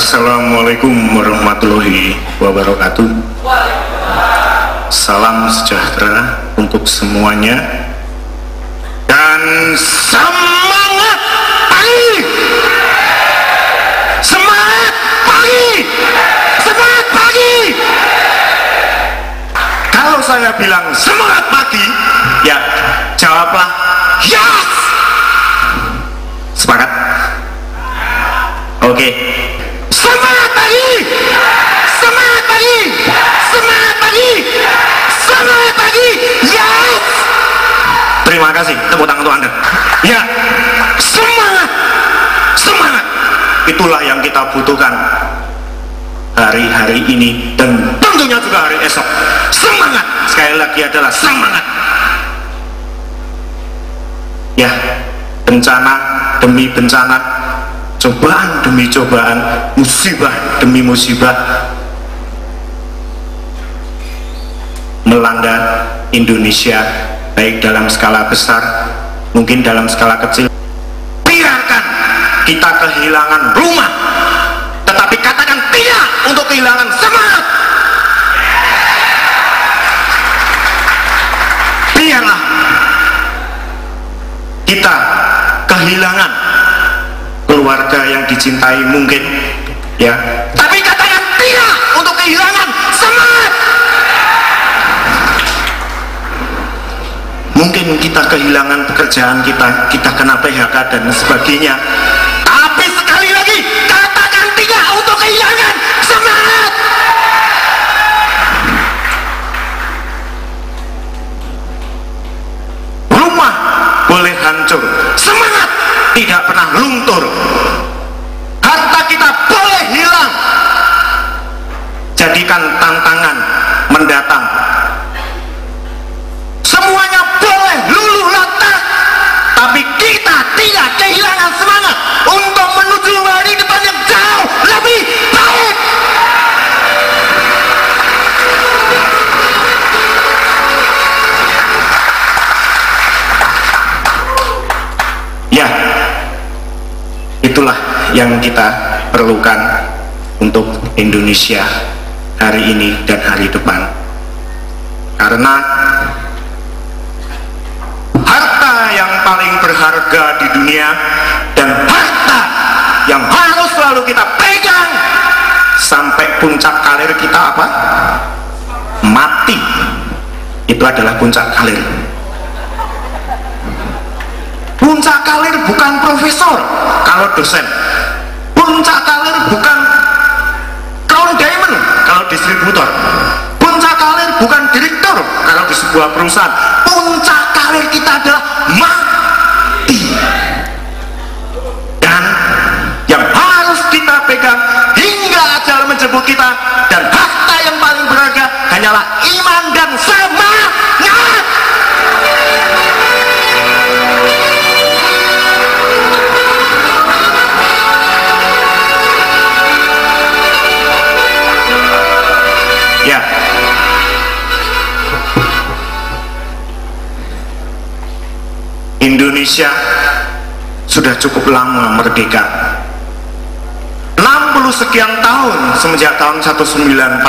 Assalamualaikum warahmatullahi wabarakatuh. Salam sejahtera untuk semuanya dan semangat pagi. Semangat pagi. Semangat pagi. Kalau saya bilang semangat pagi, ya jawablah yes. Sepakat? Oke. Semangat pagi. Semangat pagi. Semangat pagi. Semangat pagi. Yes. Terima kasih, tepuk tangan untuk Anda. Ya, semangat. Semangat. Itulah yang kita butuhkan hari-hari ini dan tentunya juga hari esok. Semangat. Sekali lagi adalah semangat. Ya, bencana demi bencana, cobaan demi cobaan, musibah demi musibah melanda Indonesia, baik dalam skala besar mungkin dalam skala kecil. Biarkan kita kehilangan rumah, tetapi katakan tidak untuk kehilangan semangat. Biarlah kita kehilangan keluarga yang dicintai mungkin, ya, tapi katakan tidak untuk kehilangan semangat. Mungkin kita kehilangan pekerjaan kita kena PHK dan sebagainya, tapi sekali lagi katakan tidak untuk kehilangan semangat. Rumah boleh hancur, semangat tidak pernah luntur. Harta kita boleh hilang, jadikan tantangan mendatang. Semuanya boleh luluh lantak, tapi kita tidak kehilangan semangat untuk menuju hari depan yang jauh lebih baik. Ya, itulah yang kita perlukan untuk Indonesia hari ini dan hari depan. Karena harta yang paling berharga di dunia dan harta yang harus selalu kita pegang sampai puncak karir kita apa? Mati. Itu adalah puncak karir. Puncak karir bukan profesor kalau dosen. Puncak karir bukan crown diamond kalau distributor. Puncak karir bukan direktur kalau di sebuah perusahaan. Puncak karir kita adalah mati. Dan yang harus kita pegang hingga ajal menjemput kita dan harta yang paling berharga hanyalah iman dan semangat. Ya, Indonesia sudah cukup lama merdeka, 60 sekian tahun semenjak tahun 1945.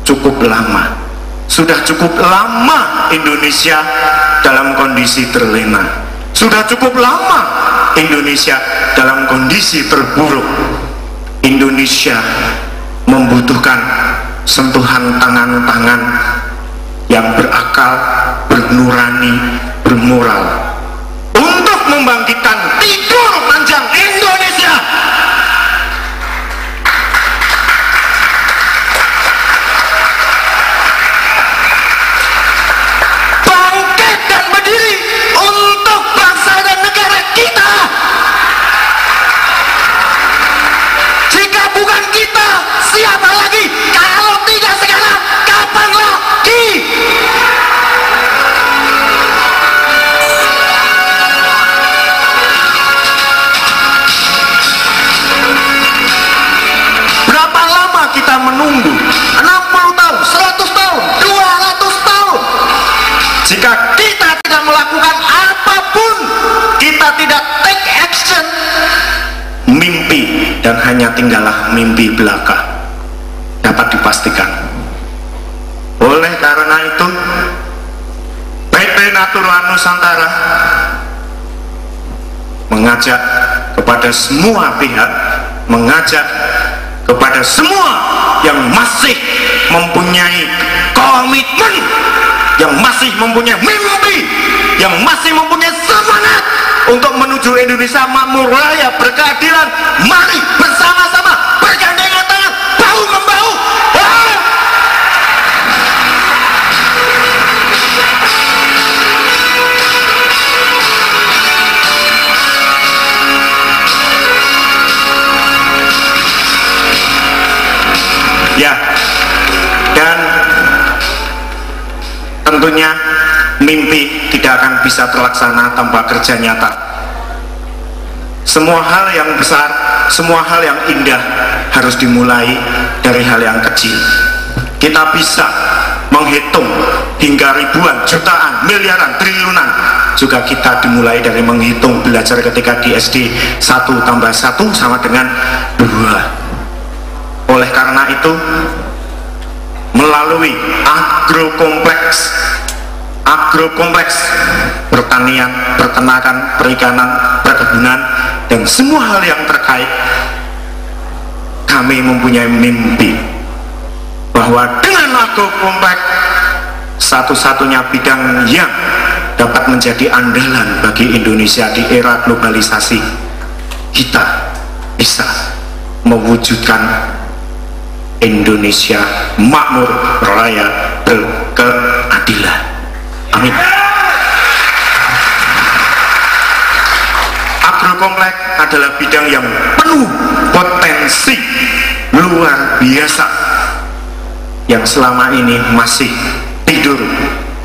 Cukup lama, sudah cukup lama Indonesia dalam kondisi terlena, sudah cukup lama Indonesia dalam kondisi terburuk. Indonesia membutuhkan sentuhan tangan-tangan yang berakal, bernurani, bermoral untuk membangkitkan tidur panjang Indonesia. Bangkit dan berdiri untuk bangsa dan negara kita. Jika bukan kita, siapa lagi? Kalau tidak sekarang, kapan lagi? hanya tinggallah mimpi belaka, dapat dipastikan. Oleh karena itu, PT Natural Nusantara mengajak kepada semua pihak, mengajak kepada semua yang masih mempunyai komitmen, yang masih mempunyai mimpi, yang masih mempunyai semangat untuk menuju Indonesia makmur raya berkeadilan, mari bersama-sama bergandengan tangan, bahu membahu. Ya, dan tentunya mimpi tidak akan bisa terlaksana tanpa kerja nyata. Semua hal yang besar, semua hal yang indah harus dimulai dari hal yang kecil. Kita bisa menghitung hingga ribuan, jutaan, miliaran, triliunan. Juga kita dimulai dari menghitung belajar ketika di SD 1 tambah 1 sama dengan 2. Oleh karena itu, melalui agrokompleks pertanian, peternakan, perikanan, perkebunan, dan semua hal yang terkait, kami mempunyai mimpi bahwa dengan agrokompleks, satu-satunya bidang yang dapat menjadi andalan bagi Indonesia di era globalisasi, kita bisa mewujudkan Indonesia makmur raya berkeadilan. Amin. Agrokompleks adalah bidang yang penuh potensi luar biasa, yang selama ini masih tidur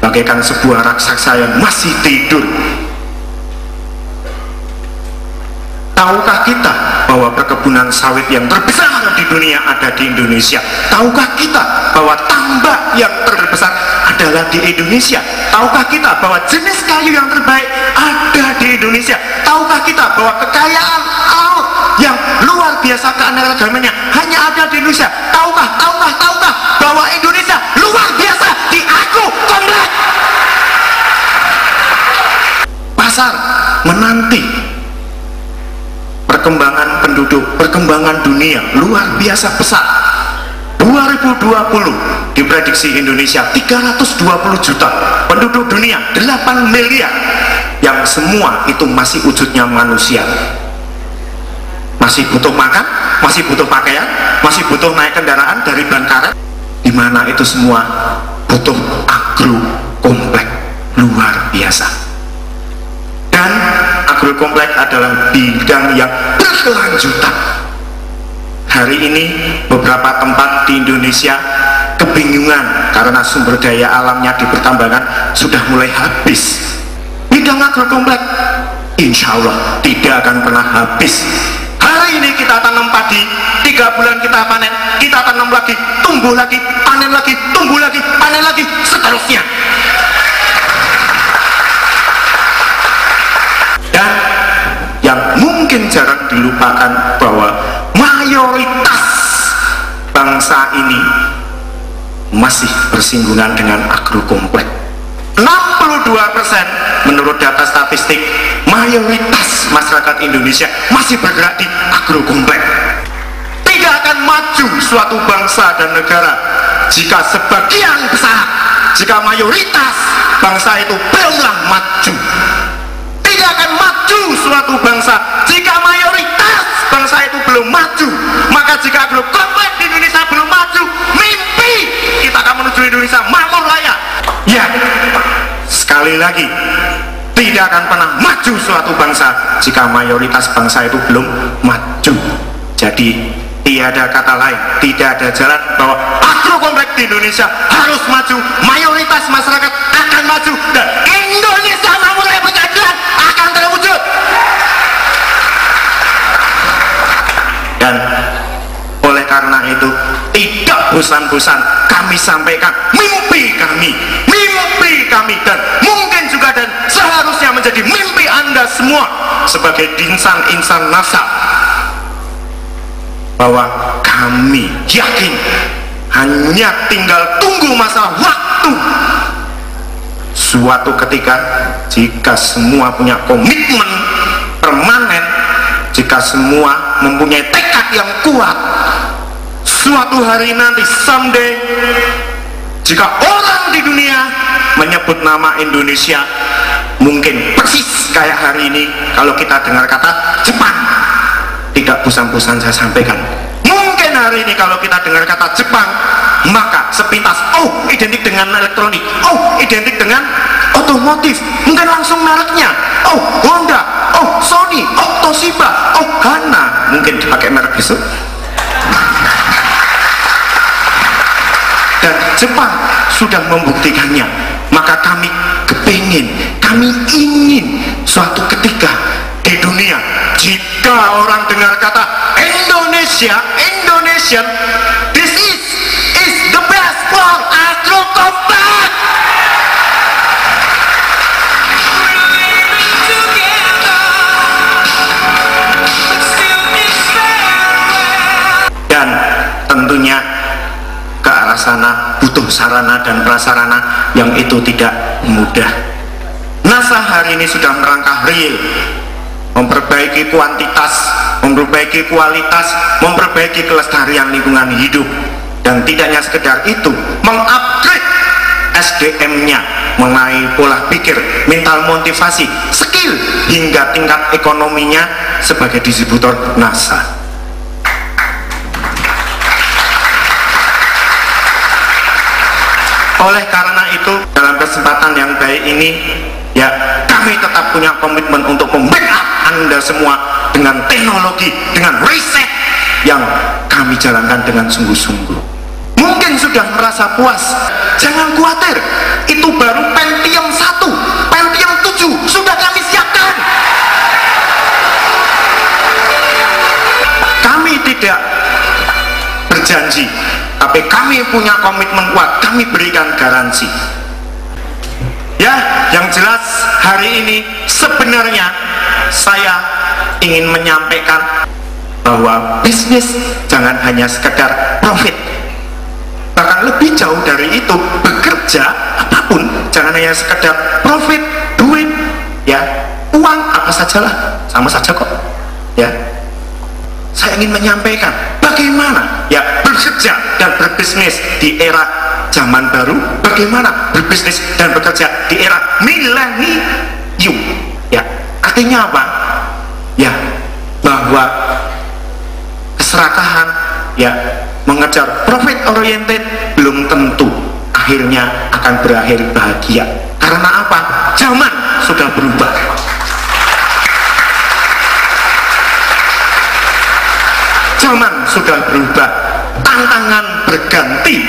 bagaikan sebuah raksasa yang masih tidur. Tahukah kita bahwa perkebunan sawit yang terbesar di dunia ada di Indonesia? Tahukah kita bahwa tambak yang terbesar adalah di Indonesia? Tahukah kita bahwa jenis kayu yang terbaik ada di Indonesia? Tahukah kita bahwa kekayaan alam yang luar biasa keanekaragamannya hanya ada di Indonesia? Tahukah bahwa Indonesia luar biasa di agrokompleks? Pasar menanti perkembangan penduduk, perkembangan dunia luar biasa pesat. 2020 diprediksi Indonesia 320 juta, penduduk dunia 8 miliar, yang semua itu masih wujudnya manusia. Masih butuh makan, masih butuh pakaian, masih butuh naik kendaraan dari ban karet, di mana itu semua butuh agrokompleks luar biasa. Dan agrokompleks adalah bidang yang berkelanjutan. Hari ini beberapa tempat di Indonesia kebingungan karena sumber daya alamnya di pertambangan sudah mulai habis. Bidang agrokompleks insya Allah tidak akan pernah habis. Hari ini kita tanam padi, 3 bulan kita panen, kita tanam lagi, tumbuh lagi, panen lagi, tumbuh lagi, panen lagi, seterusnya. Dan yang mungkin jarang dilupakan bahwa mayoritas bangsa ini masih bersinggungan dengan agrokompleks. 62% menurut data statistik, mayoritas masyarakat Indonesia masih bergerak di agrokompleks. Tidak akan maju suatu bangsa dan negara jika sebagian besar, jika mayoritas bangsa itu belumlah maju. Tidak akan maju suatu bangsa jika mayoritas bangsa itu belum maju. Maka jika agrokompleks di Indonesia belum maju, mimpi kita akan menuju Indonesia makmur raya. Ya, sekali lagi, tidak akan pernah maju suatu bangsa jika mayoritas bangsa itu belum maju. Jadi tiada kata lain, tidak ada jalan bahwa agrokompleks di Indonesia harus maju, mayoritas masyarakat akan maju, dan Indonesia makmur raya berkeadilan akan terwujud. Dan oleh karena itu, tidak bosan-bosan kami sampaikan mimpi kami, dan mungkin juga dan seharusnya menjadi mimpi Anda semua sebagai insan-insan NASA. bahwa kami yakin hanya tinggal tunggu masa waktu. Suatu ketika, jika semua punya komitmen permanen, jika semua mempunyai tekad yang kuat, suatu hari nanti, someday, jika orang di dunia menyebut nama Indonesia, mungkin persis kayak hari ini kalau kita dengar kata Jepang. Tidak bosan-bosan saya sampaikan, mungkin hari ini kalau kita dengar kata Jepang, maka sepintas, oh identik dengan elektronik, oh identik dengan otomotif, mungkin langsung mereknya, oh Honda, oh Sony, oh Toshiba, oh Hana, mungkin dipakai merek besok. Dan Jepang sudah membuktikannya. Maka kami kepingin, kami ingin suatu ketika di dunia, jika orang dengar kata Indonesia, Indonesian, this is the best for Astro Compact. Dan tentunya ke arah sana butuh sarana dan prasarana yang itu tidak mudah. NASA hari ini sudah merangkah real, memperbaiki kuantitas, memperbaiki kualitas, memperbaiki kelestarian lingkungan hidup, dan tidak hanya sekedar itu, mengupgrade SDM-nya mengenai pola pikir, mental motivasi, skill, hingga tingkat ekonominya sebagai distributor NASA. Oleh karena itu, dalam kesempatan yang baik ini, ya, kami tetap punya komitmen untuk membackup Anda semua dengan teknologi, dengan riset yang kami jalankan dengan sungguh-sungguh. Mungkin sudah merasa puas, jangan khawatir, itu baru Pentium 1, Pentium 7 sudah kami siapkan. Kami tidak berjanji, tapi kami punya komitmen kuat, kami berikan garansi. Ya, yang jelas hari ini sebenarnya saya ingin menyampaikan bahwa bisnis jangan hanya sekedar profit, bahkan lebih jauh dari itu, bekerja apapun jangan hanya sekedar profit, duit, ya, uang apa sajalah, sama saja kok, ya. Saya ingin menyampaikan bagaimana ya bekerja dan berbisnis di era zaman baru, bagaimana berbisnis dan bekerja di era milenium. Ya, artinya apa? Ya, bahwa keserakahan, ya, mengejar profit oriented belum tentu akhirnya akan berakhir bahagia. Karena apa? Zaman sudah berubah. Zaman sudah berubah, tantangan berganti,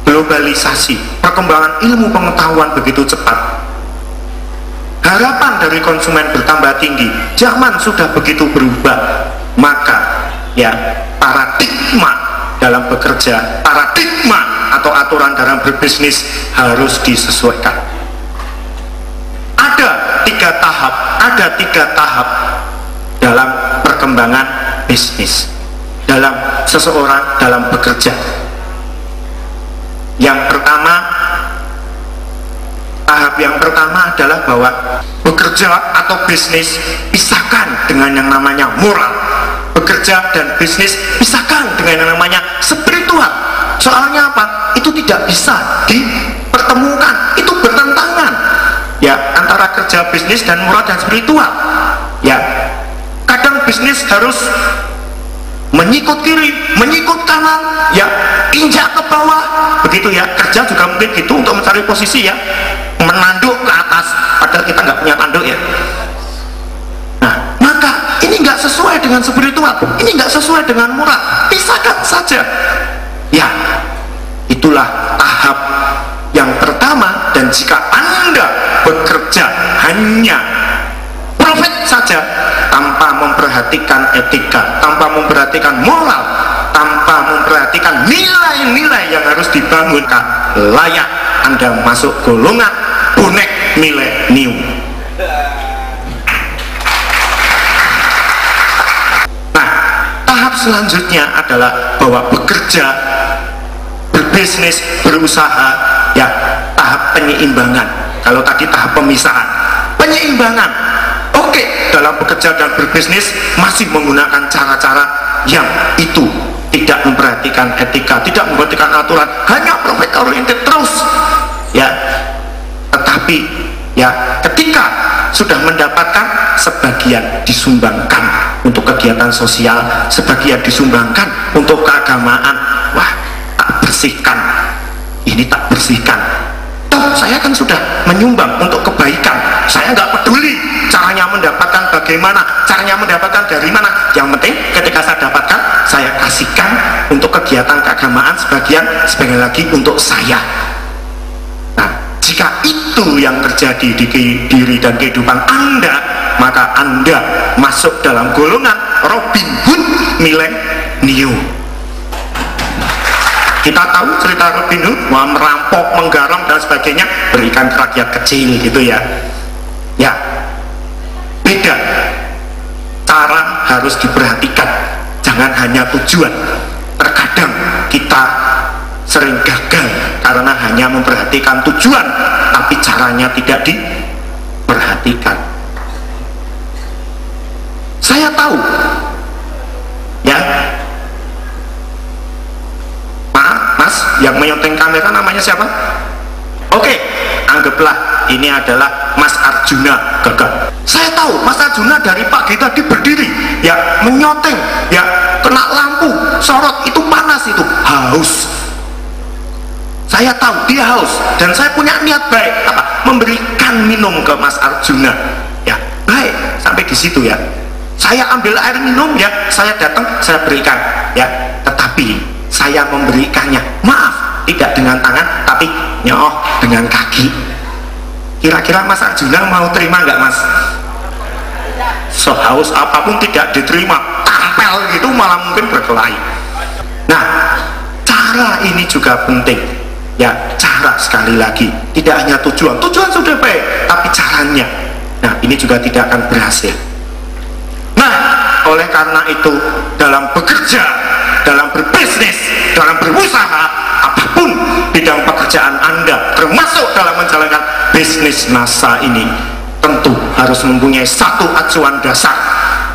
globalisasi, perkembangan ilmu pengetahuan begitu cepat, harapan dari konsumen bertambah tinggi, zaman sudah begitu berubah, maka ya paradigma dalam bekerja, paradigma atau aturan dalam berbisnis harus disesuaikan. Ada tiga tahap dalam perkembangan bisnis, dalam seseorang dalam bekerja. Yang pertama, tahap yang pertama adalah bahwa bekerja atau bisnis pisahkan dengan yang namanya moral. Bekerja dan bisnis pisahkan dengan yang namanya spiritual. Soalnya apa? Itu tidak bisa dipertemukan, itu bertentangan ya antara kerja bisnis dan moral dan spiritual. Ya, kadang bisnis harus menyikut kiri, menyikut kanan, ya, injak ke bawah, begitu ya. Kerja juga mungkin gitu untuk mencari posisi ya, menanduk ke atas, padahal kita nggak punya tanduk ya. Nah, maka ini nggak sesuai dengan spiritual, ini nggak sesuai dengan moral, pisahkan saja. Ya, itulah tahap yang pertama. Dan jika Anda bekerja hanya profit saja, tanpa memperhatikan etika, tanpa memperhatikan moral, tanpa memperhatikan nilai-nilai yang harus dibangun, layak Anda masuk golongan bonek milenium. selanjutnya adalah bahwa bekerja, berbisnis, berusaha, ya tahap penyeimbangan. Kalau tadi tahap pemisahan, penyeimbangan. Oke, dalam bekerja dan berbisnis masih menggunakan cara-cara yang itu tidak memperhatikan etika, tidak memperhatikan aturan, hanya profit oriented terus, ya. Tetapi ya ketika sudah mendapatkan, sebagian disumbangkan untuk kegiatan sosial, sebagian disumbangkan untuk keagamaan. Wah, tak bersihkan, ini tak bersihkan. Toh saya kan sudah menyumbang untuk kebaikan, saya nggak peduli caranya mendapatkan bagaimana, caranya mendapatkan dari mana. Yang penting ketika saya dapatkan, saya kasihkan untuk kegiatan keagamaan, sebagian lagi untuk saya. Nah, jika itu yang terjadi di diri dan kehidupan Anda, maka Anda masuk dalam golongan Robin Hood milenium. Kita tahu cerita Robin Hood, merampok, menggarong dan sebagainya, berikan ke rakyat kecil gitu ya. Ya, beda. Cara harus diperhatikan, jangan hanya tujuan. Terkadang kita sering gagal karena hanya memperhatikan tujuan, tapi caranya tidak diperhatikan. Saya tahu, ya, Mas yang menyonting kamera namanya siapa? Oke, anggaplah ini adalah Mas Arjuna Gagal. Saya tahu Mas Arjuna dari pagi tadi berdiri, ya menyonting, ya kena lampu sorot, itu panas, itu haus. Saya tahu dia haus dan saya punya niat baik, apa? Memberikan minum ke Mas Arjuna, ya baik sampai di situ ya. Saya ambil air minum, ya saya datang, saya berikan, ya. Tetapi saya memberikannya, maaf, tidak dengan tangan, tapi nyoh dengan kaki. Kira-kira Mas Arjuna mau terima nggak, Mas? Sehaus apapun tidak diterima, tampel gitu, malah mungkin berkelahi. Nah, cara ini juga penting, ya. Cara, sekali lagi, tidak hanya tujuan sudah baik, tapi caranya, nah ini juga tidak akan berhasil. Nah, oleh karena itu, dalam bekerja, dalam berbisnis, dalam berusaha, apapun bidang pekerjaan Anda, termasuk dalam menjalankan bisnis NASA ini, tentu harus mempunyai satu acuan dasar,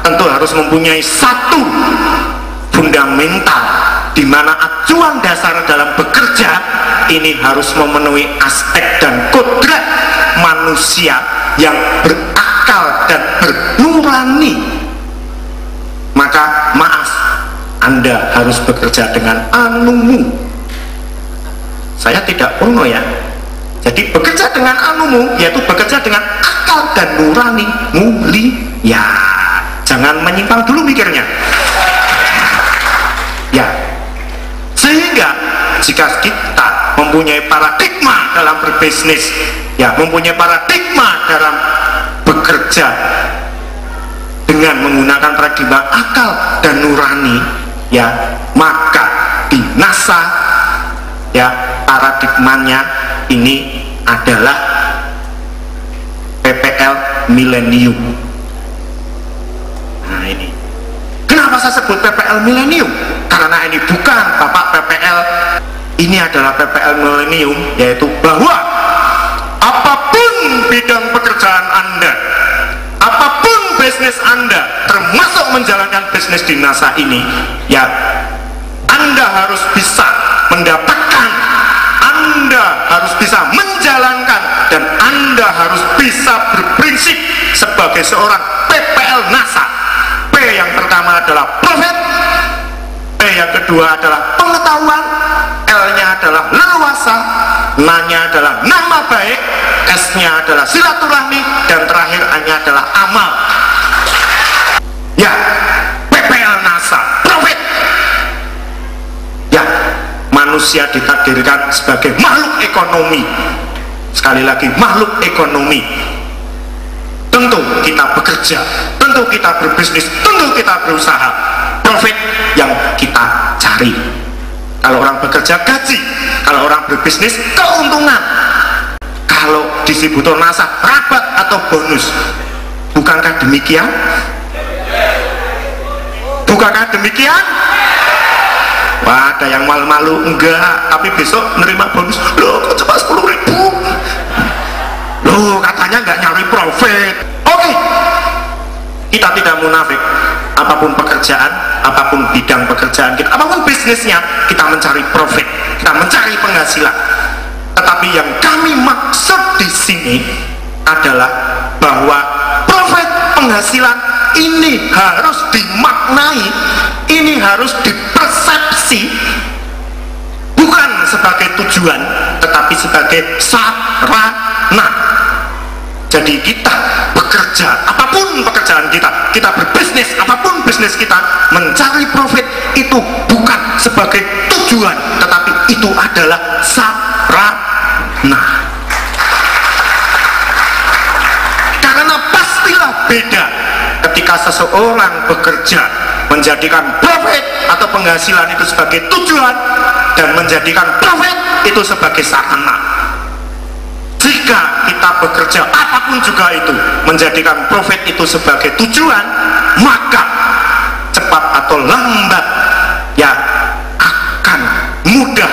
tentu harus mempunyai satu fundamental, di mana acuan dasar dalam bekerja ini harus memenuhi aspek dan kodrat manusia yang berakal dan bernurani. Maka maaf, Anda harus bekerja dengan anumu. Saya tidak porno ya. Jadi bekerja dengan anumu, yaitu bekerja dengan akal dan nurani mulia. Jangan menyimpang dulu mikirnya. Ya. Sehingga jika kita mempunyai paradigma dalam berbisnis, ya, mempunyai paradigma dalam bekerja dengan menggunakan paradigma akal dan nurani, ya, maka di NASA, ya, paradigmanya ini adalah PPL milenium. Nah ini, kenapa saya sebut PPL milenium? Karena ini bukan Bapak PPL, ini adalah PPL milenium, yaitu bahwa apapun bidang pekerjaan Anda, apapun bisnis Anda, termasuk menjalankan bisnis di NASA ini, ya, Anda harus bisa mendapatkan, Anda harus bisa menjalankan, dan Anda harus bisa berprinsip sebagai seorang PPL NASA. P yang pertama adalah profit, P yang kedua adalah pengetahuan, L-nya adalah leluasa, N-nya adalah nama baik, S-nya adalah silaturahmi, dan terakhir A-nya adalah amal. Ya, PPL NASA, profit. Ya, manusia ditakdirkan sebagai makhluk ekonomi. Sekali lagi, makhluk ekonomi. Tentu kita bekerja, tentu kita berbisnis, tentu kita berusaha. Profit yang kita cari. Kalau orang bekerja, gaji. Kalau orang berbisnis, keuntungan. Kalau distributor NASA, rabat atau bonus. Bukankah demikian? Bukankah demikian? Wah, ada yang malu-malu, enggak, tapi besok nerima bonus. Loh, kok cuma 10.000? Loh, katanya nggak nyari profit. Oke, kita tidak munafik. Apapun pekerjaan, apapun bidang pekerjaan kita, apapun bisnisnya, kita mencari profit, kita mencari penghasilan. Tetapi yang kami maksud di sini adalah bahwa profit, penghasilan ini harus dimaknai, ini harus dipersepsi, bukan sebagai tujuan, tetapi sebagai sarana. Jadi kita bekerja, apapun pekerjaan kita, kita berbisnis, apapun bisnis kita, mencari profit itu bukan sebagai tujuan, tetapi itu adalah sarana. Karena pastilah beda ketika seseorang bekerja menjadikan profit atau penghasilan itu sebagai tujuan dan menjadikan profit itu sebagai sarana. Jika kita bekerja apapun juga itu menjadikan profit itu sebagai tujuan, maka cepat atau lambat ya akan mudah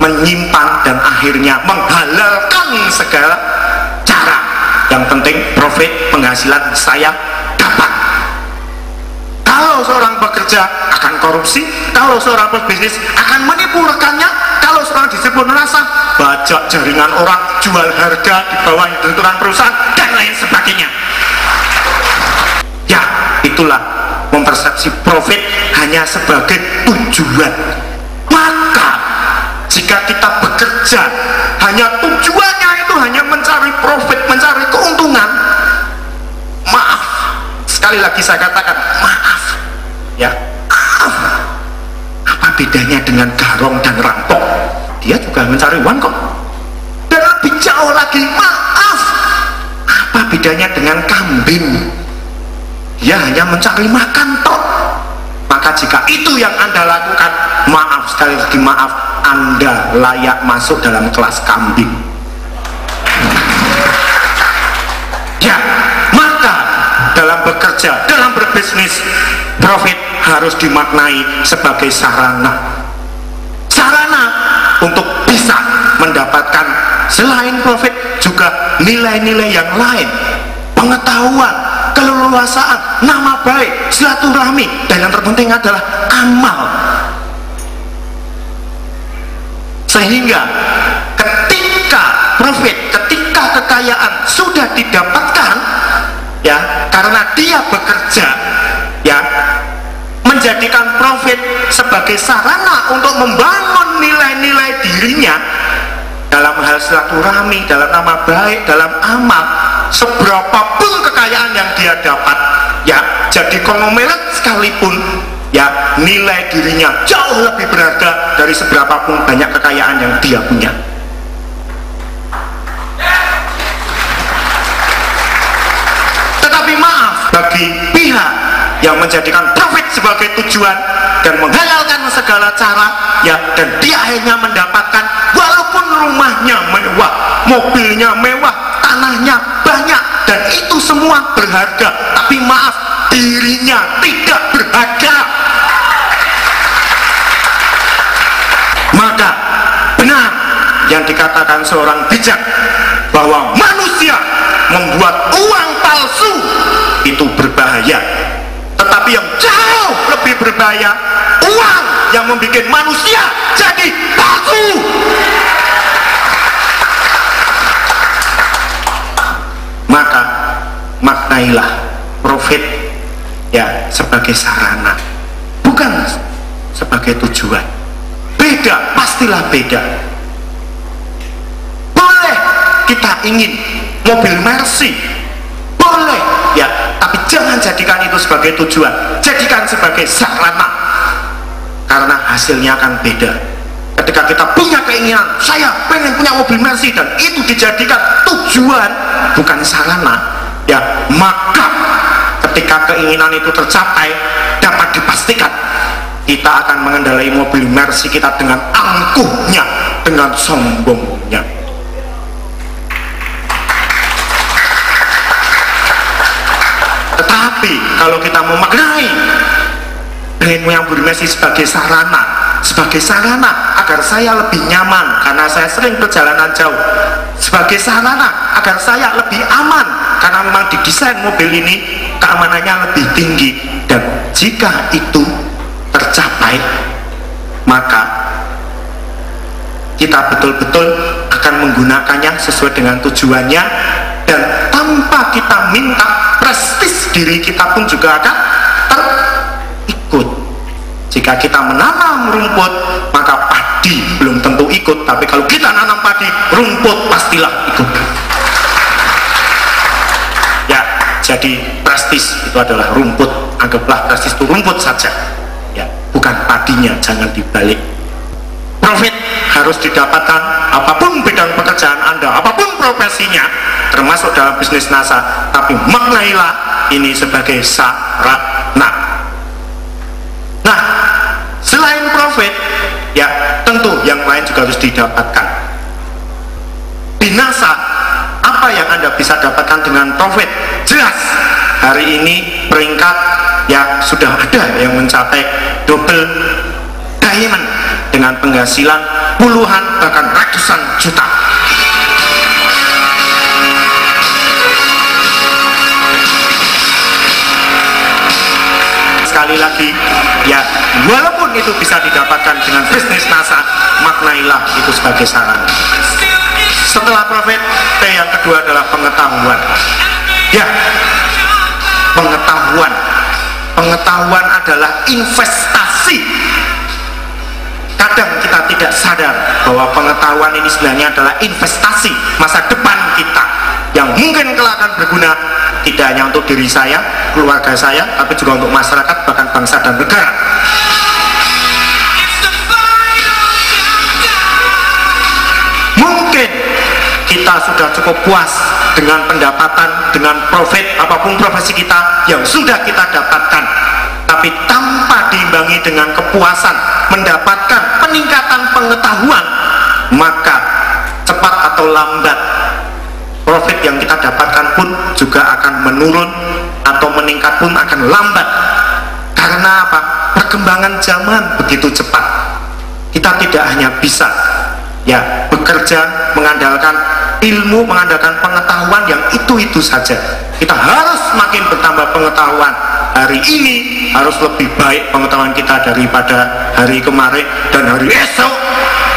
menyimpang dan akhirnya menghalalkan segala cara. Yang penting profit, penghasilan saya dapat. Kalau seorang bekerja akan korupsi, kalau seorang berbisnis akan menipu rekannya, kalau seorang disiplin merasa bajak jaringan orang, jual harga di bawah hitungan perusahaan dan lain sebagainya. Ya, itulah mempersepsi profit hanya sebagai tujuan. Maka jika kita bekerja hanya tujuannya itu hanya mencari profit, mencari keuntungan, maaf, sekali lagi saya katakan maaf ya, maaf, apa bedanya dengan garong dan rampok? Dia juga mencari uang kok. Dan lebih jauh lagi, maaf, apa bedanya dengan kambing? Dia hanya mencari makan toh. Maka jika itu yang Anda lakukan, maaf, sekali lagi maaf, Anda layak masuk dalam kelas kambing. Ya, maka dalam bekerja, dalam berbisnis, profit harus dimaknai sebagai sarana. Sarana untuk bisa mendapatkan selain profit juga nilai-nilai yang lain, pengetahuan, keleluasaan, nama baik, silaturahmi, dan yang terpenting adalah amal. Sehingga ketika profit, ketika kekayaan sudah didapatkan ya, karena dia bekerja ya, menjadikan profit sebagai sarana untuk membangun nilai-nilai dirinya dalam hal silaturahmi, dalam nama baik, dalam amal, seberapapun kekayaan yang dia dapat ya, jadi konglomerat sekalipun ya, nilai dirinya jauh lebih berharga dari seberapapun banyak kekayaan yang dia punya. Tetapi maaf, bagi pihak yang menjadikan profit sebagai tujuan dan menghalalkan segala cara ya, dan dia akhirnya mendapatkan walaupun rumahnya mewah, mobilnya mewah, tanahnya banyak, dan itu semua berharga, tapi maaf, dirinya tidak berharga. Maka benar yang dikatakan seorang bijak bahwa manusia membuat uang palsu itu berbahaya, tetapi yang jauh lebih berbahaya uang yang membuat manusia jadi palsu. Maka maknailah profit ya sebagai sarana, bukan sebagai tujuan. Beda, pastilah beda. Boleh kita ingin mobil Mercy, boleh ya, tapi jangan jadikan itu sebagai tujuan, jadikan sebagai sarana, karena hasilnya akan beda. Ketika kita punya keinginan, saya pengen punya mobil Mercy, dan itu dijadikan tujuan bukan sarana ya, maka ketika keinginan itu tercapai, dapat dipastikan kita akan mengendarai mobil Mercy kita dengan angkuhnya, dengan sombongnya. Tetapi kalau kita memaknai nenek moyang buri mesi sebagai sarana agar saya lebih nyaman karena saya sering perjalanan jauh, sebagai sarana agar saya lebih aman karena memang didesain mobil ini keamanannya lebih tinggi. Dan jika itu tercapai, maka kita betul-betul akan menggunakannya sesuai dengan tujuannya, dan tanpa kita minta, prestis diri kita pun juga akan terikut. Jika kita menanam rumput, maka padi belum tentu ikut, tapi kalau kita nanam padi, rumput pastilah ikut. Ya, jadi prestis itu adalah rumput. Anggaplah prestis itu rumput saja, ya, bukan padinya, jangan dibalik. Profit harus didapatkan apapun bidang pekerjaan Anda, apapun profesinya, termasuk dalam bisnis NASA, tapi maknailah ini sebagai sarana. Nah, selain profit, ya tentu yang lain juga harus didapatkan. Di NASA, apa yang Anda bisa dapatkan dengan profit? Jelas, hari ini peringkat ya sudah ada yang mencapai double diamond dengan penghasilan puluhan bahkan ratusan juta. Sekali lagi, ya walaupun itu bisa didapatkan dengan bisnis NASA, maknailah itu sebagai sarana. Setelah profit, yang kedua adalah pengetahuan. Ya, pengetahuan adalah investasi. Kadang kita tidak sadar bahwa pengetahuan ini sebenarnya adalah investasi masa depan kita yang mungkin kelak akan berguna tidak hanya untuk diri saya, keluarga saya, tapi juga untuk masyarakat, bahkan bangsa dan negara. Mungkin kita sudah cukup puas dengan pendapatan, dengan profit, apapun profesi kita yang sudah kita dapatkan, tapi tanpa diimbangi dengan kepuasan mendapatkan peningkatan pengetahuan, maka cepat atau lambat profit yang kita dapatkan pun juga akan menurun, atau meningkat pun akan lambat. Karena apa? Perkembangan zaman begitu cepat. Kita tidak hanya bisa ya bekerja mengandalkan ilmu, mengandalkan pengetahuan yang itu saja. Kita harus makin bertambah pengetahuan. Hari ini harus lebih baik pengetahuan kita daripada hari kemarin, dan hari esok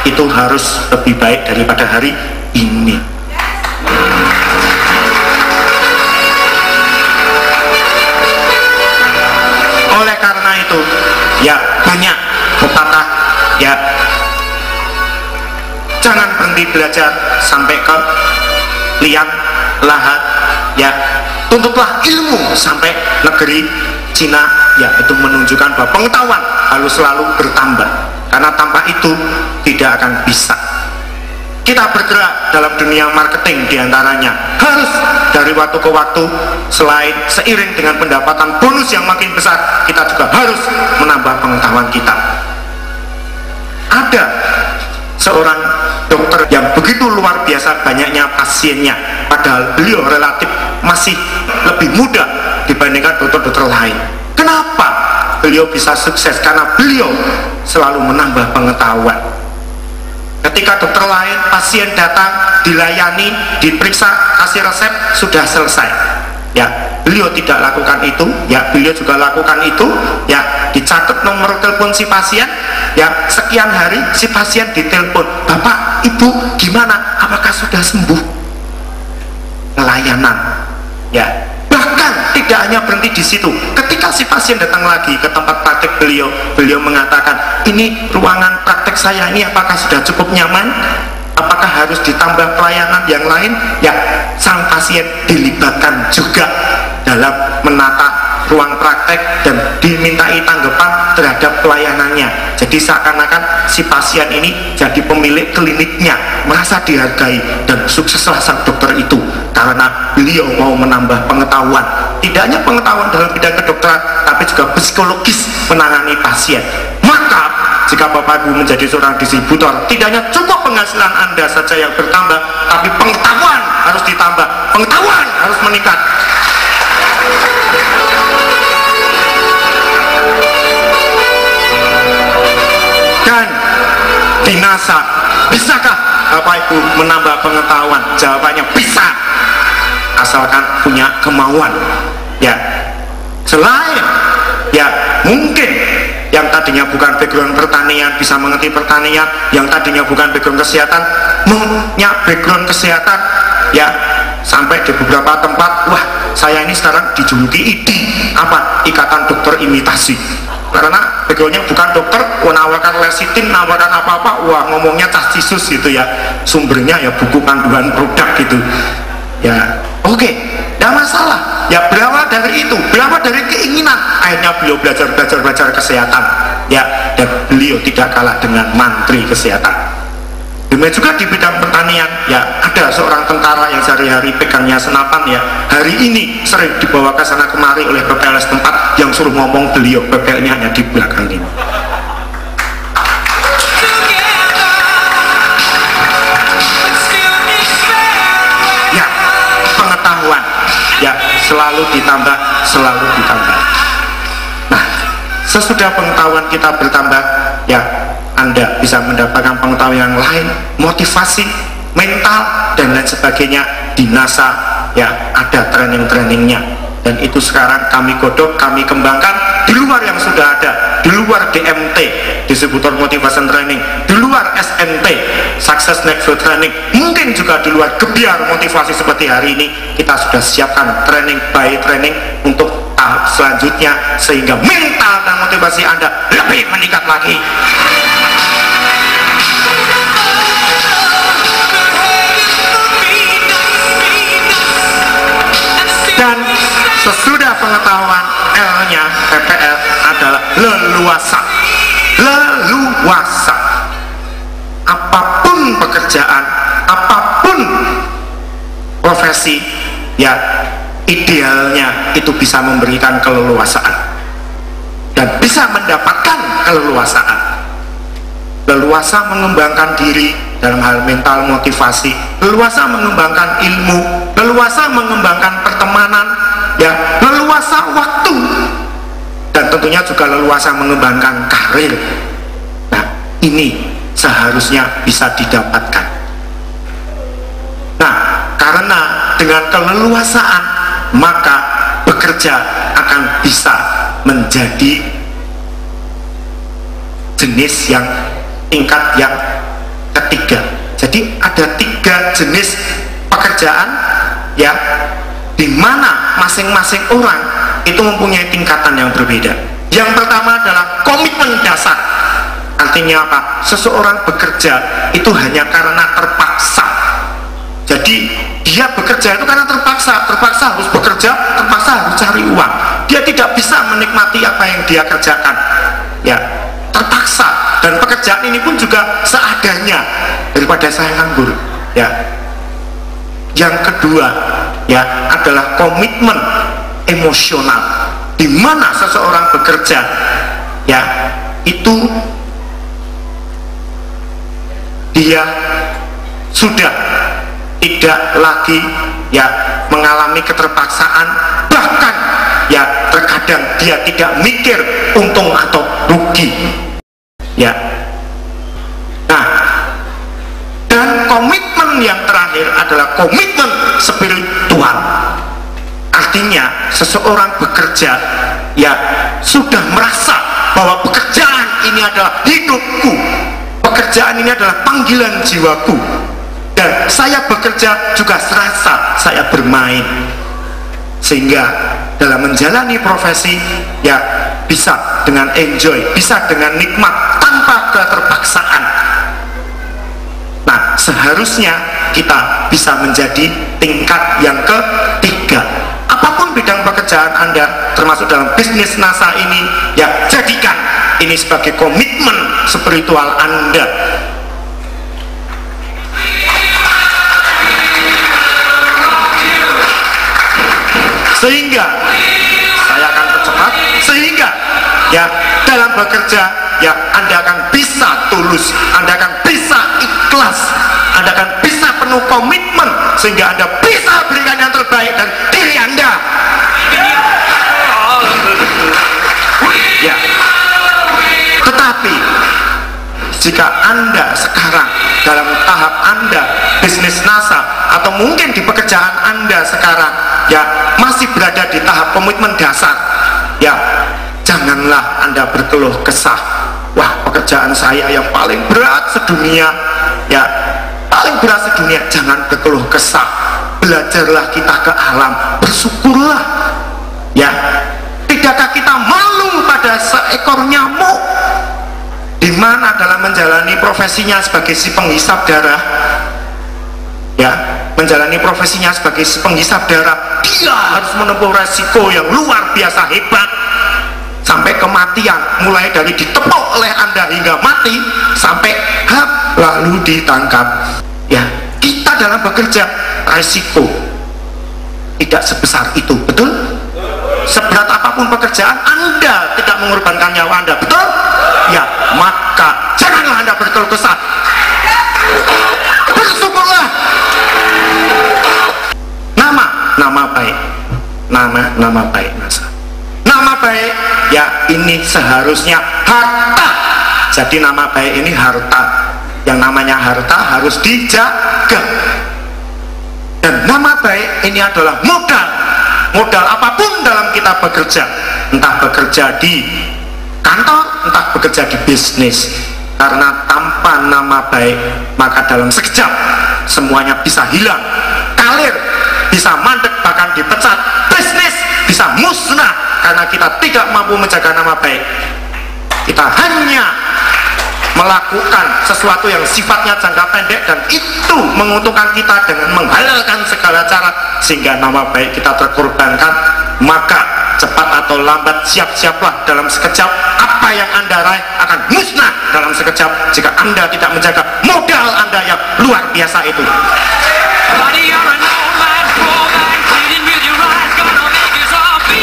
itu harus lebih baik daripada hari ini. Oleh karena itu, ya banyak pepatah, ya jangan berhenti belajar sampai ke liang lahat, ya tuntutlah ilmu sampai negeri Cina, ya itu menunjukkan bahwa pengetahuan harus selalu bertambah, karena tanpa itu tidak akan bisa. Kita bergerak dalam dunia marketing diantaranya harus dari waktu ke waktu, selain seiring dengan pendapatan bonus yang makin besar, kita juga harus menambah pengetahuan kita. Ada seorang dokter yang begitu luar biasa banyaknya pasiennya, padahal beliau relatif masih lebih muda dibandingkan dokter-dokter lain. Kenapa beliau bisa sukses? Karena beliau selalu menambah pengetahuan. Ketika dokter lain, pasien datang, dilayani, diperiksa, kasih resep, sudah selesai. Ya, beliau tidak lakukan itu, ya beliau juga lakukan itu, ya dicatat nomor telepon si pasien, ya sekian hari si pasien ditelepon, Bapak, Ibu, gimana? Apakah sudah sembuh? Pelayanan, ya bahkan tidak hanya berhenti di situ. Ketika si pasien datang lagi ke tempat praktek beliau, beliau mengatakan, ini ruangan praktek saya ini apakah sudah cukup nyaman? Apakah harus ditambah pelayanan yang lain? Ya, sang pasien dilibatkan juga dalam menata ruang praktek dan dimintai tanggapan terhadap pelayanannya. Jadi seakan-akan si pasien ini jadi pemilik kliniknya, merasa dihargai, dan sukseslah sang dokter itu karena beliau mau menambah pengetahuan. Tidak hanya pengetahuan dalam bidang kedokteran, tapi juga psikologis menangani pasien. Maka jika Bapak Ibu menjadi seorang distributor, tidak hanya cukup penghasilan Anda saja yang bertambah, tapi pengetahuan harus ditambah, pengetahuan harus meningkat. di NASA. Bisakah Bapak Ibu menambah pengetahuan? Jawabannya bisa, asalkan punya kemauan. Ya, selain ya mungkin yang tadinya bukan background pertanian bisa mengerti pertanian, yang tadinya bukan background kesehatan punya background kesehatan, ya sampai di beberapa tempat, wah saya ini sekarang dijuluki IDI, apa? Ikatan Dokter Imitasi, karena backgroundnya bukan dokter, menawarkan lecitin, nawarkan apa-apa, wah ngomongnya cacisus gitu ya, sumbernya ya buku panduan produk gitu ya. Oke, tidak masalah ya, berawal dari itu, berawal dari keinginan, akhirnya beliau belajar kesehatan ya, dan beliau tidak kalah dengan mantri kesehatan. Demikian juga di bidang pertanian ya, ada seorang tentara yang sehari-hari pegangnya senapan ya, hari ini sering dibawa ke sana kemari oleh PPLS tempat, yang suruh ngomong beliau, PPL-nya hanya di belakang ini. Ya, pengetahuan ya selalu ditambah. Nah, sesudah pengetahuan kita bertambah ya, Anda bisa mendapatkan pengetahuan yang lain, motivasi, mental dan lain sebagainya. Di NASA ya ada training-trainingnya, dan itu sekarang kami godok, kami kembangkan di luar yang sudah ada, di luar DMT, distributor motivation training, di luar SNT, Success Network Training, mungkin juga di luar Gebiar motivasi seperti hari ini. Kita sudah siapkan training by training untuk tahap selanjutnya, sehingga mental dan motivasi Anda lebih meningkat lagi. Dan sesudah pengetahuan, L-nya PPL adalah leluasa. Leluasa. Apapun pekerjaan, apapun profesi, ya idealnya itu bisa memberikan keleluasaan dan bisa mendapatkan keleluasaan. Leluasa mengembangkan diri dalam hal mental motivasi, leluasa mengembangkan ilmu, leluasa mengembangkan pertemanan, ya leluasa waktu, dan tentunya juga leluasa mengembangkan karir. Nah, ini seharusnya bisa didapatkan. Nah, karena dengan keleluasaan maka bekerja akan bisa menjadi jenis yang tingkat yang ketiga. Jadi ada 3 jenis pekerjaan ya, di mana masing-masing orang itu mempunyai tingkatan yang berbeda. Yang pertama adalah komitmen dasar. Artinya apa? Seseorang bekerja itu hanya karena terpaksa. Jadi dia bekerja itu karena terpaksa harus bekerja, terpaksa harus cari uang. Dia tidak bisa menikmati apa yang dia kerjakan. Ya, terpaksa. Dan pekerjaan ini pun juga seadanya, daripada saya nganggur ya. Yang kedua ya adalah komitmen emosional, di mana seseorang bekerja ya itu dia sudah tidak lagi ya mengalami keterpaksaan, bahkan ya terkadang dia tidak mikir untung atau rugi ya. Nah, dan komitmen yang terakhir adalah komitmen spiritual. Artinya seseorang bekerja ya sudah merasa bahwa pekerjaan ini adalah hidupku, pekerjaan ini adalah panggilan jiwaku, dan saya bekerja juga serasa saya bermain, sehingga dalam menjalani profesi ya bisa dengan enjoy, bisa dengan nikmat tanpa keterpaksaan. Nah, seharusnya kita bisa menjadi tingkat yang ketiga. Apapun bidang pekerjaan Anda, termasuk dalam bisnis NASA ini, ya jadikan ini sebagai komitmen spiritual Anda. Sehingga saya akan percepat, sehingga ya dalam bekerja ya Anda akan bisa tulus, Anda akan bisa ikhlas, Anda akan bisa penuh komitmen, sehingga Anda bisa berikan yang terbaik dari diri Anda ya. Tetapi jika Anda sekarang dalam tahap Anda bisnis NASA, atau mungkin di pekerjaan Anda sekarang ya masih berada di tahap komitmen dasar, ya janganlah Anda berkeluh kesah. Wah, pekerjaan saya yang paling berat sedunia, ya paling berat sedunia. Jangan berkeluh kesah, belajarlah kita ke alam, bersyukurlah. Ya, tidakkah kita malu pada seekor nyamuk di mana dalam menjalani profesinya sebagai si penghisap darah, ya menjalani profesinya sebagai si penghisap darah, dia harus menempuh resiko yang luar biasa hebat sampai kematian, mulai dari ditepuk oleh Anda hingga mati sampai lalu ditangkap. Ya, kita dalam bekerja resiko tidak sebesar itu, betul? Seberat apapun pekerjaan, Anda tidak mengorbankan nyawa Anda, betul? Ya, maka janganlah Anda berkeluh kesah, bersyukurlah. Nama baik, nama baik NASA, nama baik, ya ini seharusnya harta. Jadi nama baik ini harta, yang namanya harta harus dijaga. Dan nama baik ini adalah modal apapun dalam kita bekerja, entah bekerja di kantor, entah bekerja di bisnis. Karena tanpa nama baik, maka dalam sekejap semuanya bisa hilang, kalir bisa mandek, bahkan dipecat, bisnis bisa musnah karena kita tidak mampu menjaga nama baik. Kita hanya melakukan sesuatu yang sifatnya jangka pendek, dan itu menguntungkan kita dengan menghalalkan segala cara sehingga nama baik kita terkorbankan. Maka cepat atau lambat, siap-siaplah dalam sekejap apa yang Anda raih akan musnah dalam sekejap jika Anda tidak menjaga modal Anda yang luar biasa itu.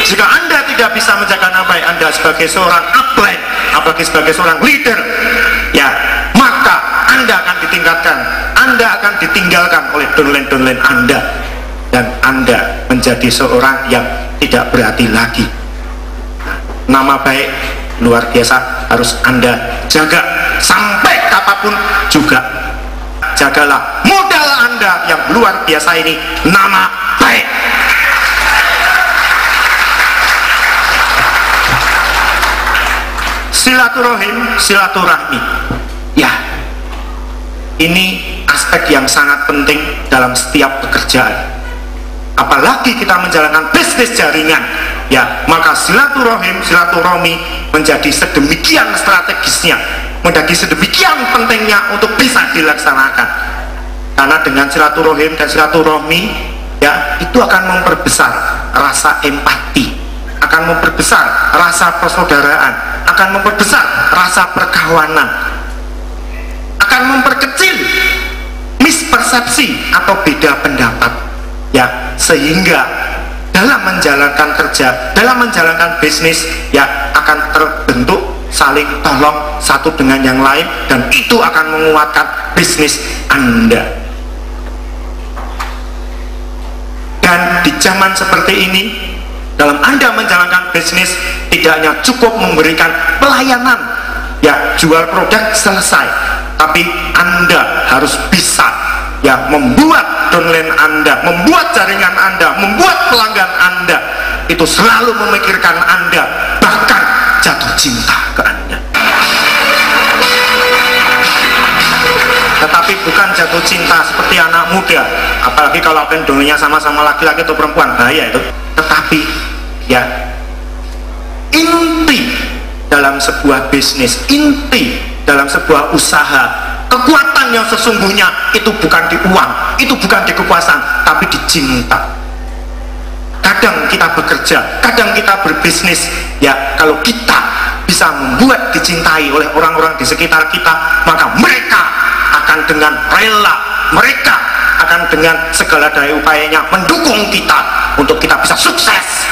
Jika Anda tidak bisa menjaga nama baik Anda sebagai seorang upline, apalagi sebagai seorang leader, ya maka Anda akan ditingkatkan, Anda akan ditinggalkan oleh downline Anda, dan Anda menjadi seorang yang tidak berarti lagi. Nama baik luar biasa harus Anda jaga sampai kapanpun juga. Jagalah modal Anda yang luar biasa ini, nama baik. Silaturahmi, ya ini aspek yang sangat penting dalam setiap pekerjaan. Apalagi kita menjalankan bisnis jaringan, ya maka silaturahmi menjadi sedemikian strategisnya, menjadi sedemikian pentingnya untuk bisa dilaksanakan. Karena dengan silaturahmi, ya itu akan memperbesar rasa empati, akan memperbesar rasa persaudaraan, akan memperbesar rasa perkawanan, akan memperkecil mispersepsi atau beda pendapat, ya sehingga dalam menjalankan kerja, dalam menjalankan bisnis, ya akan terbentuk saling tolong satu dengan yang lain, dan itu akan menguatkan bisnis Anda. Dan di zaman seperti ini, dalam Anda menjalankan bisnis, tidak hanya cukup memberikan pelayanan, ya jual produk selesai, tapi Anda harus bisa ya membuat downline Anda, membuat jaringan Anda, membuat pelanggan Anda itu selalu memikirkan Anda, bahkan jatuh cinta ke Anda. Tetapi bukan jatuh cinta seperti anak muda, apalagi kalau downline-nya sama-sama laki-laki atau perempuan, bahaya itu. Tetapi ya inti dalam sebuah bisnis, inti dalam sebuah usaha, kekuatan yang sesungguhnya itu bukan di uang, itu bukan di kekuasaan, tapi di cinta. Kadang kita bekerja, kadang kita berbisnis, ya kalau kita bisa membuat dicintai oleh orang-orang di sekitar kita, maka mereka akan dengan rela, mereka akan dengan segala daya upayanya mendukung kita untuk kita bisa sukses.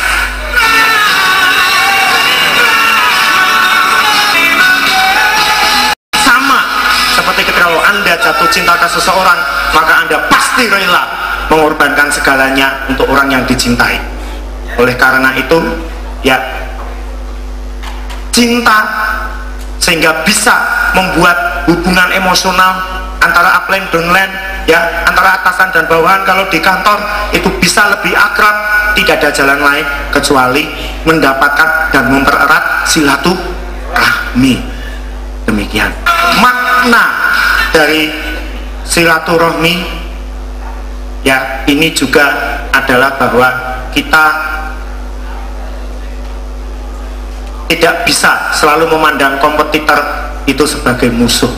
Sama seperti ketika kalau Anda jatuh cinta ke seseorang, maka Anda pasti rela mengorbankan segalanya untuk orang yang dicintai. Oleh karena itu, ya cinta sehingga bisa membuat hubungan emosional antara upline downline, ya, antara atasan dan bawahan. Kalau di kantor itu bisa lebih akrab, tidak ada jalan lain kecuali mendapatkan dan mempererat silaturahmi. Demikian makna dari silaturahmi, ya. Ini juga adalah bahwa kita tidak bisa selalu memandang kompetitor itu sebagai musuh.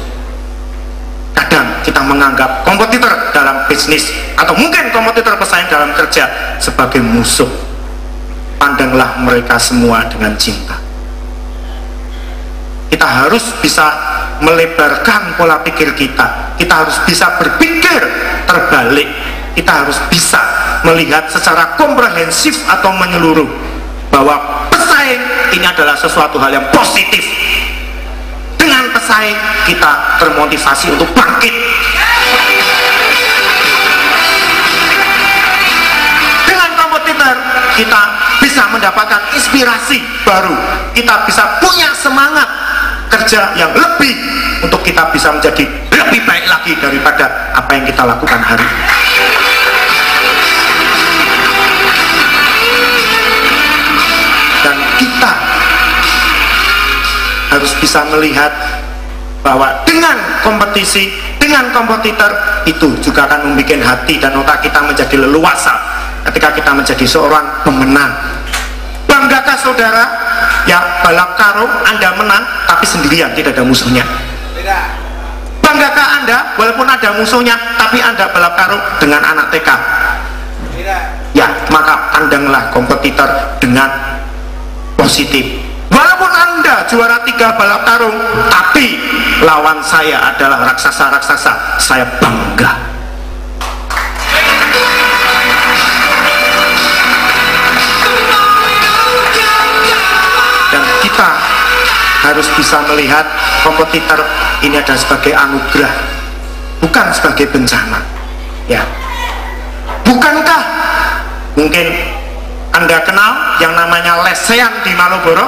Kadang kita menganggap kompetitor dalam bisnis atau mungkin kompetitor pesaing dalam kerja sebagai musuh. Pandanglah mereka semua dengan cinta. Kita harus bisa melebarkan pola pikir kita. Kita harus bisa berpikir terbalik. Kita harus bisa melihat secara komprehensif atau menyeluruh bahwa pesaing ini adalah sesuatu hal yang positif. Dengan pesaing kita termotivasi untuk bangkit. Dengan kompetitor kita bisa mendapatkan inspirasi baru. Kita bisa punya semangat kerja yang lebih untuk kita bisa menjadi lebih baik lagi daripada apa yang kita lakukan hari ini. Dan kita harus bisa melihat bahwa dengan kompetisi, dengan kompetitor itu juga akan membuat hati dan otak kita menjadi leluasa ketika kita menjadi seorang pemenang. Banggakah saudara, ya, balap karung Anda menang tapi sendirian, tidak ada musuhnya? Banggakah Anda walaupun ada musuhnya tapi Anda balap karung dengan anak TK? Ya, maka pandanglah kompetitor dengan positif. Walaupun Anda juara 3 balap karung tapi lawan saya adalah raksasa-raksasa, saya bangga. Dan kita harus bisa melihat kompetitor ini adalah sebagai anugerah, bukan sebagai bencana, ya. Bukankah mungkin Anda kenal yang namanya lesehan di Malioboro?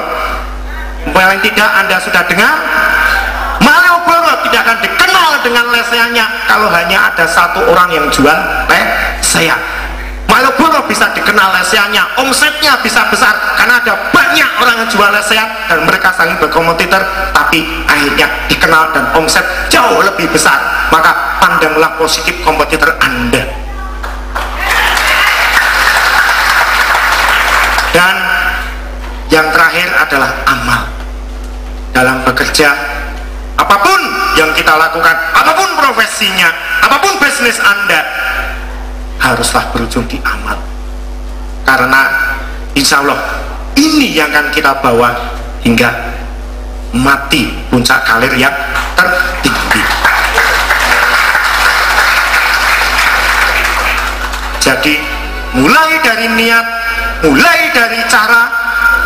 Paling tidak Anda sudah dengar. Malioboro tidak akan dikenal dengan lesehannya kalau hanya ada satu orang yang jual lesehan. Malioboro bisa dikenal lesehannya, omsetnya bisa besar karena ada banyak orang yang jual lesehan dan mereka saling berkompetitor, tapi akhirnya dikenal dan omset jauh lebih besar. Maka pandanglah positif kompetitor Anda. Dan yang terakhir adalah amal. Dalam bekerja, apapun yang kita lakukan, apapun profesinya, apapun bisnis Anda, haruslah berujung di amal. Karena insya Allah ini yang akan kita bawa hingga mati puncak karir yang tertinggi. Jadi mulai dari niat, mulai dari cara,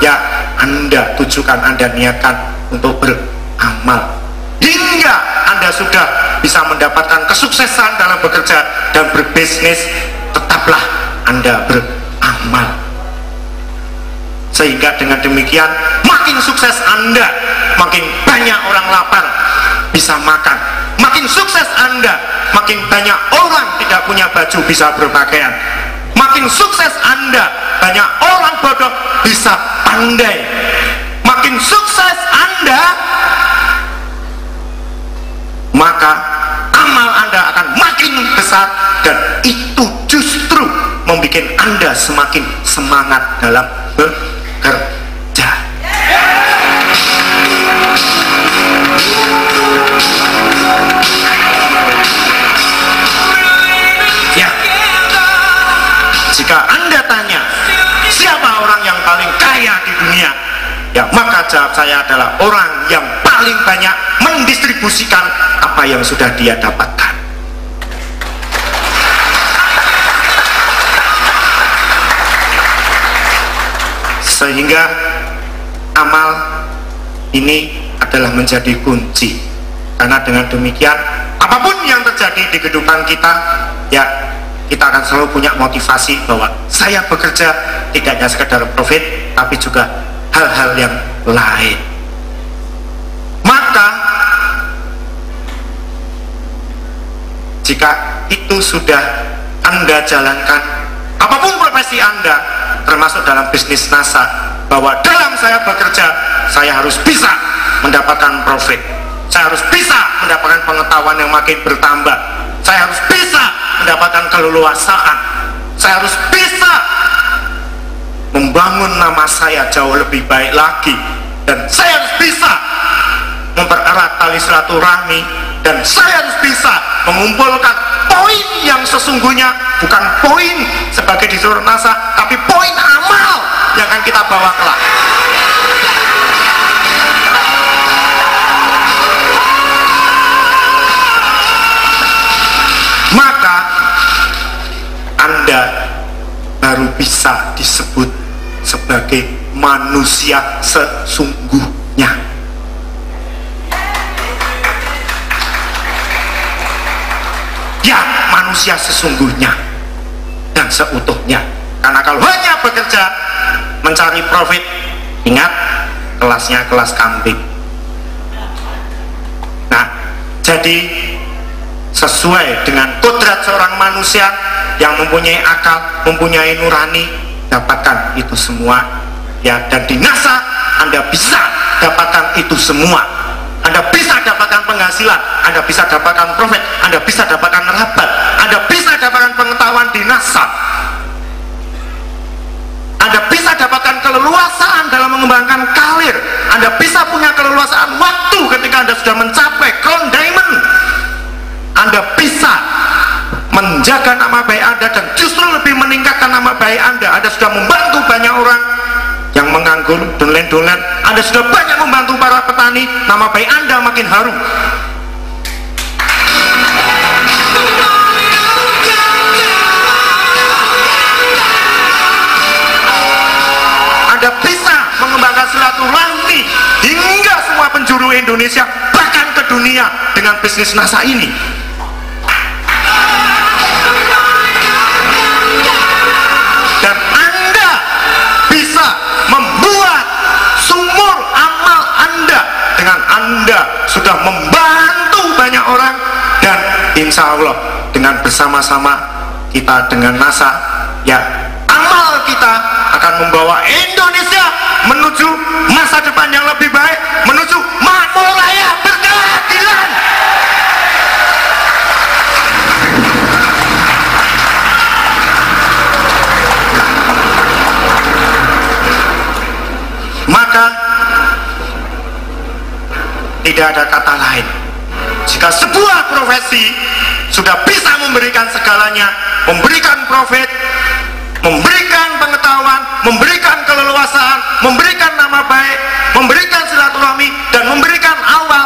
ya, Anda tujukan, Anda niatkan untuk beramal hingga Anda sudah bisa mendapatkan kesuksesan dalam bekerja dan berbisnis. Tetaplah Anda beramal, sehingga dengan demikian makin sukses Anda, makin banyak orang lapar bisa makan. Makin sukses Anda, makin banyak orang tidak punya baju bisa berpakaian. Makin sukses Anda, banyak orang bodoh bisa pandai. Makin sukses Anda, maka amal Anda akan makin besar, dan itu justru membuat Anda semakin semangat dalam bekerja. Ya, jika Anda tanya siapa orang yang paling kaya di dunia, ya, maka jawab saya adalah orang yang paling banyak mendistribusikan apa yang sudah dia dapatkan. Sehingga amal ini adalah menjadi kunci, karena dengan demikian apapun yang terjadi di kehidupan kita, ya, kita akan selalu punya motivasi bahwa saya bekerja tidak hanya sekedar profit tapi juga hal-hal yang lain. Maka jika itu sudah Anda jalankan, apapun profesi Anda, termasuk dalam bisnis NASA, bahwa dalam saya bekerja, saya harus bisa mendapatkan profit, saya harus bisa mendapatkan pengetahuan yang makin bertambah, saya harus bisa mendapatkan keleluasaan, saya harus bisa membangun nama saya jauh lebih baik lagi, dan saya harus bisa mempererat tali silaturahmi, dan saya harus bisa mengumpulkan poin yang sesungguhnya, bukan poin sebagai disuruh NASA, tapi poin amal yang akan kita bawa kelak. Maka Anda baru bisa disebut sebagai manusia sesungguhnya. Ya, manusia sesungguhnya dan seutuhnya. Karena kalau hanya bekerja mencari profit, ingat, kelasnya kelas kambing. Nah, jadi sesuai dengan kodrat seorang manusia yang mempunyai akal, mempunyai nurani, dapatkan itu semua. Ya, dan di NASA Anda bisa dapatkan itu semua. Anda bisa dapatkan penghasilan, Anda bisa dapatkan profit, Anda bisa dapatkan rabat, Anda bisa dapatkan pengetahuan di NASA, Anda bisa dapatkan keleluasaan dalam mengembangkan karir, Anda bisa punya keleluasaan waktu ketika Anda sudah mencapai crown diamond, Anda bisa menjaga nama baik Anda dan justru lebih meningkatkan nama baik Anda. Anda sudah membantu banyak orang yang menganggur, dolen-dolen, Anda sudah banyak membantu para petani, nama baik Anda makin harum. Anda bisa mengembangkan silaturahmi hingga semua penjuru Indonesia, bahkan ke dunia dengan bisnis NASA ini. Dan Anda bisa membuat sumur amal Anda dengan Anda sudah membantu banyak orang, dan insya Allah dengan bersama-sama kita dengan NASA, ya, amal kita akan membawa Indonesia menuju masa depan yang lebih baik, menuju makmur raya berkeadilan. Maka tidak ada kata lain, jika sebuah profesi sudah bisa memberikan segalanya, memberikan profit, memberikan pengetahuan, memberikan keleluasaan, memberikan nama baik, memberikan silaturahmi, dan memberikan awal